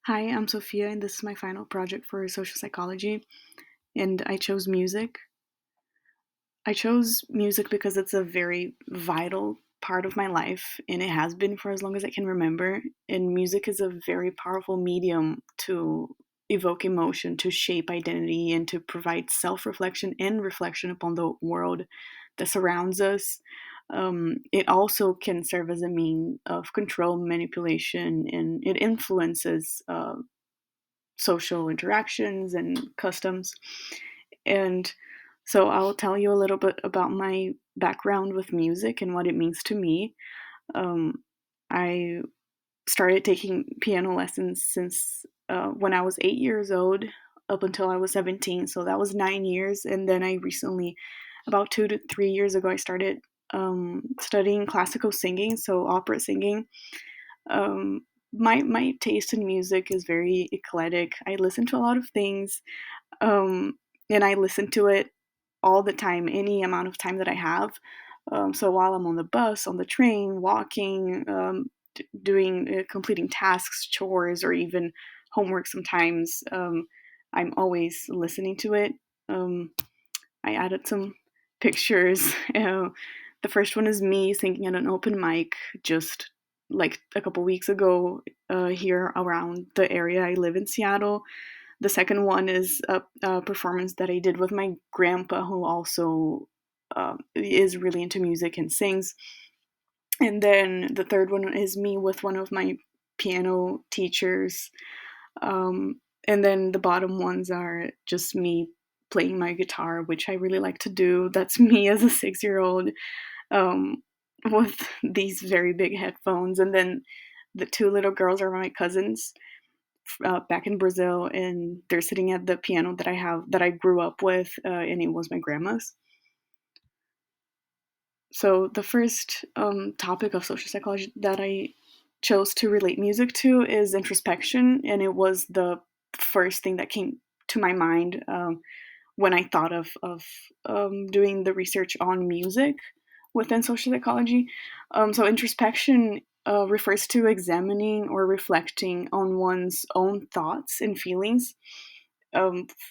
Hi, I'm Sophia, and this is my final project for social psychology. And I chose music. I chose music because it's a very vital part of my life, and it has been for as long as I can remember. And music is a very powerful medium to evoke emotion, to shape identity, and to provide self reflection and reflection upon the world that surrounds us. It also can serve as a mean of control, manipulation, and it influences social interactions and customs. And so I'll tell you a little bit about my background with music and what it means to me. I started taking piano lessons since when I was 8 years old up until I was 17. So that was 9 years. And then I recently, about 2 to 3 years ago, I started studying classical singing, so opera singing. My taste in music is very eclectic. I listen to a lot of things, um, and I listen to it all the time, any amount of time that I have. So while I'm on the bus, on the train, walking, doing completing tasks, chores, or even homework, sometimes I'm always listening to it. Um, I added some pictures. The first one is me singing at an open mic just like a couple weeks ago here around the area I live in, Seattle. The second one is a performance that I did with my grandpa, who also is really into music and sings. And then the third one is me with one of my piano teachers. And then the bottom ones are just me playing my guitar, which I really like to do. That's me as a 6 year old um, with these very big headphones. And then the two little girls are my cousins back in Brazil, and they're sitting at the piano that I have that I grew up with, and it was my grandma's. So the first topic of social psychology that I chose to relate music to is introspection, and it was the first thing that came to my mind when I thought of doing the research on music within social psychology. So introspection refers to examining or reflecting on one's own thoughts and feelings,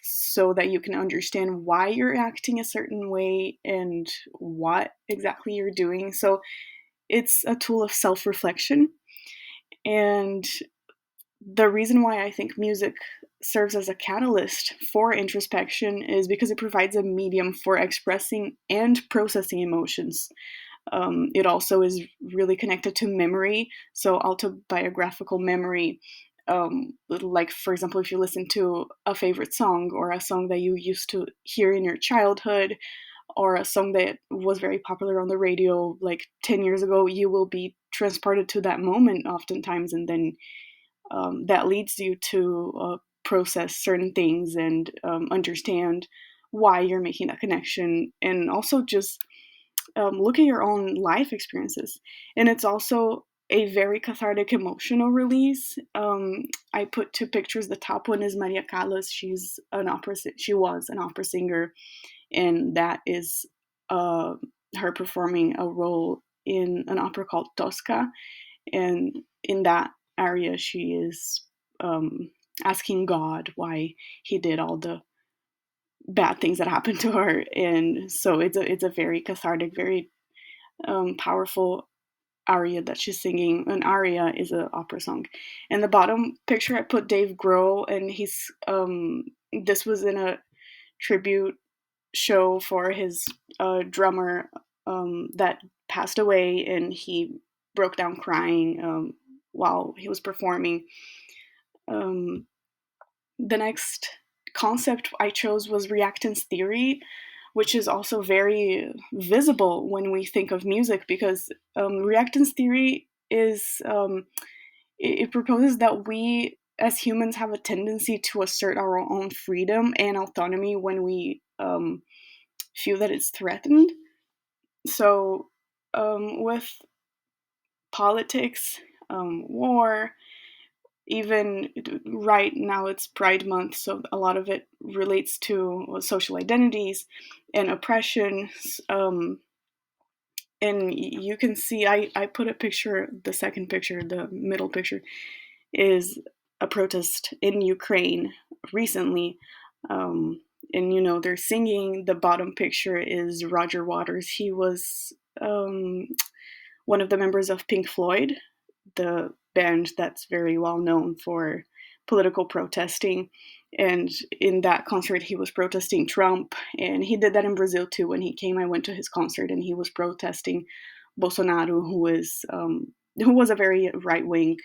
so that you can understand why you're acting a certain way and what exactly you're doing. So it's a tool of self reflection. And the reason why I think music serves as a catalyst for introspection is because it provides a medium for expressing and processing emotions. It also is really connected to memory, so autobiographical memory. Like, for example, if you listen to a favorite song or a song that you used to hear in your childhood, or a song that was very popular on the radio like 10 years ago, you will be transported to that moment oftentimes, and then that leads you to process certain things and understand why you're making that connection, and also just look at your own life experiences. And it's also a very cathartic emotional release. I put two pictures. The top one is Maria Callas. She was an opera singer, and that is uh, her performing a role in an opera called Tosca. And in that area, she is um, asking God why he did all the bad things that happened to her. And so it's a very cathartic, very powerful aria that she's singing. An aria is an opera song. And the bottom picture, I put Dave Grohl, and he's this was in a tribute show for his drummer that passed away, and he broke down crying while he was performing. Um, the next concept I chose was reactance theory, which is also very visible when we think of music, because reactance theory is it proposes that we as humans have a tendency to assert our own freedom and autonomy when we feel that it's threatened. So with politics, war, even right now it's Pride Month, so a lot of it relates to social identities and oppression. And you can see, I put a picture, the second picture, the middle picture, is a protest in Ukraine recently. Um, and they're singing. The bottom picture is Roger Waters. He was one of the members of Pink Floyd, the band that's very well known for political protesting. And in that concert, he was protesting Trump, and he did that in Brazil too. When he came, I went to his concert, and he was protesting Bolsonaro, who was a very right wing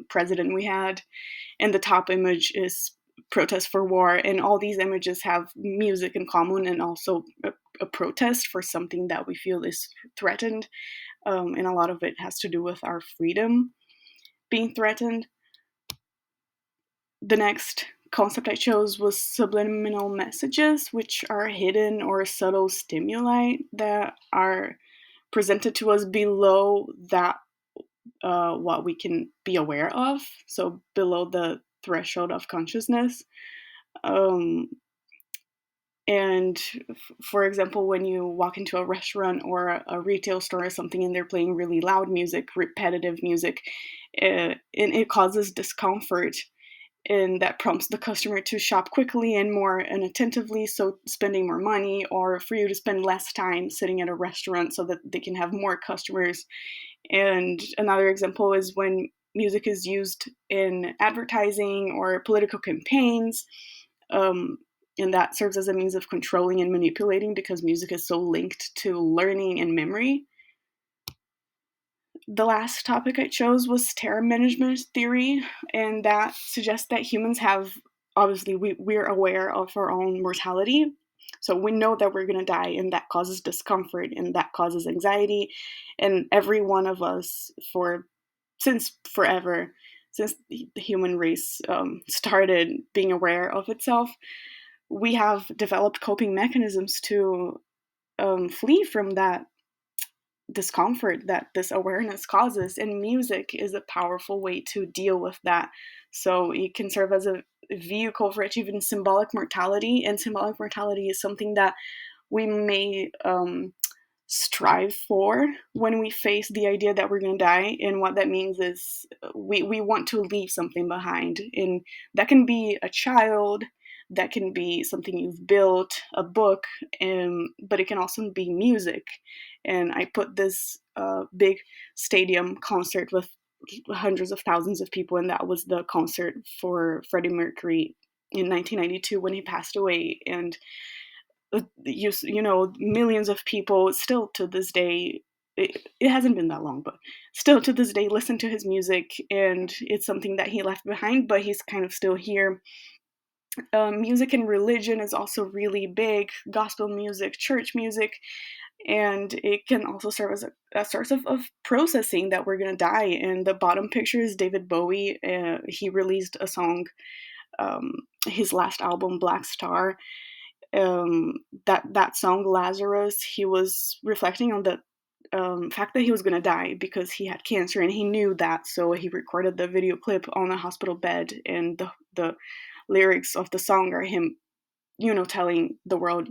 president we had. And the top image is protest for war, and all these images have music in common, and also a protest for something that we feel is threatened, and a lot of it has to do with our freedom being threatened. The next concept I chose was subliminal messages, which are hidden or subtle stimuli that are presented to us below that what we can be aware of, so below the threshold of consciousness. Um, and for example, when you walk into a restaurant or a retail store or something, and they're playing really loud music, repetitive music, and it causes discomfort, and that prompts the customer to shop quickly and more inattentively, so spending more money, or for you to spend less time sitting at a restaurant so that they can have more customers. And another example is when music is used in advertising or political campaigns, um, and that serves as a means of controlling and manipulating because music is so linked to learning and memory. The last topic I chose was terror management theory, and that suggests that humans have, obviously, we're aware of our own mortality. So we know that we're going to die, and that causes discomfort, and that causes anxiety. And every one of us, since forever, since the human race started being aware of itself, we have developed coping mechanisms to flee from that discomfort that this awareness causes, and music is a powerful way to deal with that. So it can serve as a vehicle for achieving symbolic mortality, and symbolic mortality is something that we may strive for when we face the idea that we're going to die. And what that means is we want to leave something behind, and that can be a child, that can be something you've built, a book, but it can also be music. And I put this big stadium concert with hundreds of thousands of people, and that was the concert for Freddie Mercury in 1992 when he passed away. And millions of people still to this day, it hasn't been that long, but still to this day listen to his music, and it's something that he left behind, but he's kind of still here. Music and religion is also really big, gospel music, church music, and it can also serve as a source of processing that we're going to die. And the bottom picture is David Bowie. He released a song, um, his last album, Black Star. That song Lazarus, he was reflecting on the fact that he was going to die because he had cancer, and he knew that, so he recorded the video clip on a hospital bed, and the lyrics of the song are him, telling the world,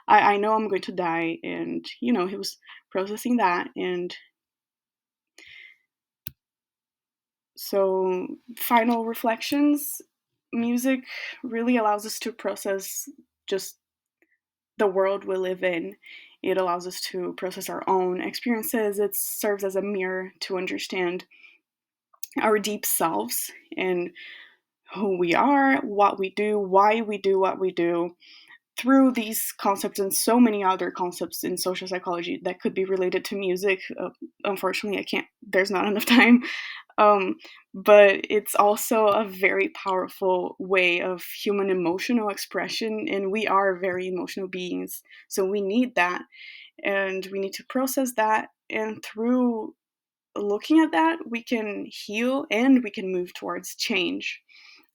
I know I'm going to die. And he was processing that. And so, final reflections: music really allows us to process just the world we live in. It allows us to process our own experiences. It serves as a mirror to understand our deep selves and who we are, what we do, why we do what we do, through these concepts and so many other concepts in social psychology that could be related to music. Unfortunately, I can't, there's not enough time. Um, but it's also a very powerful way of human emotional expression, and we are very emotional beings. So we need that, and we need to process that. And through looking at that, we can heal and we can move towards change.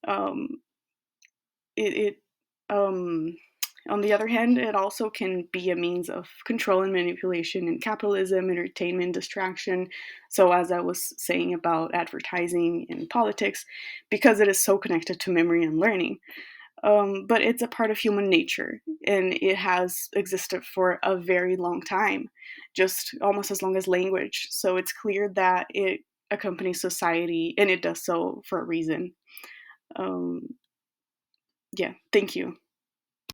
Um, it On the other hand, it also can be a means of control and manipulation in capitalism, entertainment, distraction. So, as I was saying about advertising and politics, because it is so connected to memory and learning. But it's a part of human nature, and it has existed for a very long time, just almost as long as language. So it's clear that accompanies society, and it does so for a reason. Um, yeah, thank you.